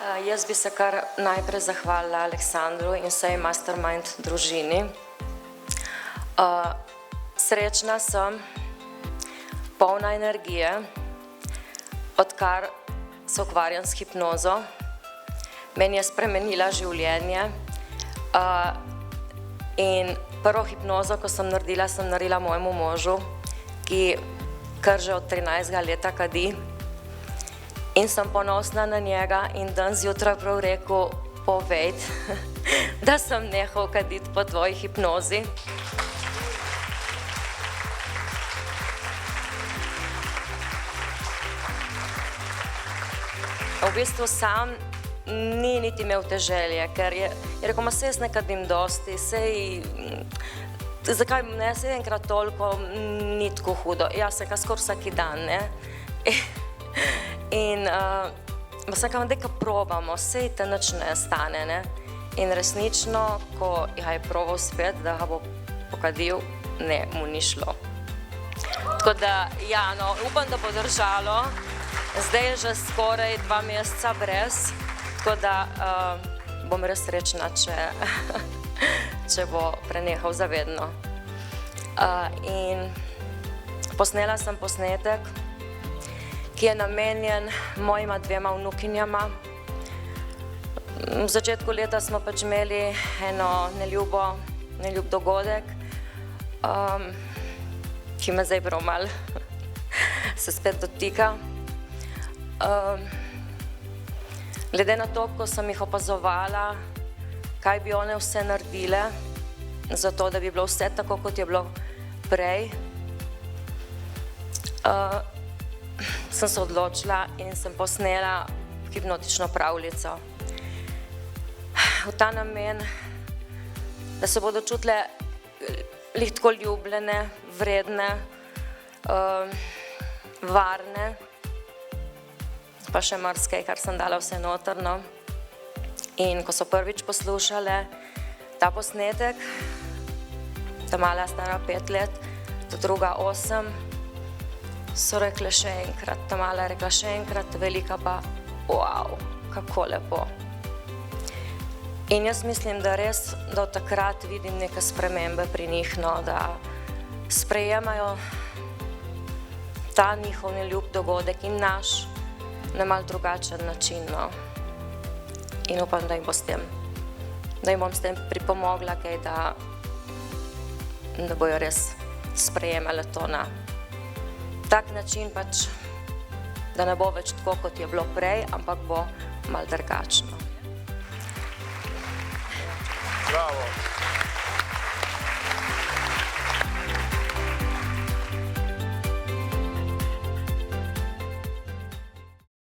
Jaz bi se kar najprej zahvalila Aleksandru in vsej Mastermind družini. Srečna sem, polna energije, odkar se ukvarjam s hipnozo. Meni je spremenila življenje in prvo hipnozo, ko sem naredila mojemu možu, ki kar že od 13. leta kadi. In sem ponosna na njega in dan zjutraj prav rekel, povejt, da sem nehal kaditi po tvoji hipnozi. V bistvu sam ni niti imel te želje, ker je rekel, ma se jaz ne kadim dosti, zakaj ne, se enkrat toliko, ni tako hudo. Ja, se ka skor vsaki dan, ne. In sem kao, daj ka probamo, sej te nič ne stane, ne. In resnično, ko je probal spet, da ga bo pokadil, ne, mu ni šlo. Tako da, ja, no, upam, da bo držalo. Zdaj je že skoraj 2 meseca brez, tako da bom res srečna, če bo prenehal zavedno. In posnela sem posnetek, ki je namenjen mojima 2 vnukinjama. V začetku leta smo pač imeli eno neljub dogodek, ki me zdaj prav malo se spet dotika. Glede na to, ko sem jih opazovala, kaj bi one vse naredile, zato da bi bilo vse tako, kot je bilo prej, sem se odločila in sem posnela hipnotično pravljico. V ta namen, da se bodo čutile lih tako ljubljene, vredne, varne, pa še marsikaj, kar sem dala vse notrno. In ko so prvič poslušale ta posnetek, ta mala stara 5 let, ta druga 8, so rekle še enkrat, ta mala je rekla še enkrat, ta velika pa, wow, kako lepo. In jaz mislim, da res, da od takrat vidim neke spremembe pri njih, no, da sprejemajo ta njihov neljub dogodek in naš na malo drugačen način, no. In upam, da jim bom s tem pripomogla, kaj, da bojo res sprejemale to na tak način pač, da ne bo več tako, kot je bilo prej, ampak bo malo drugačno. Bravo.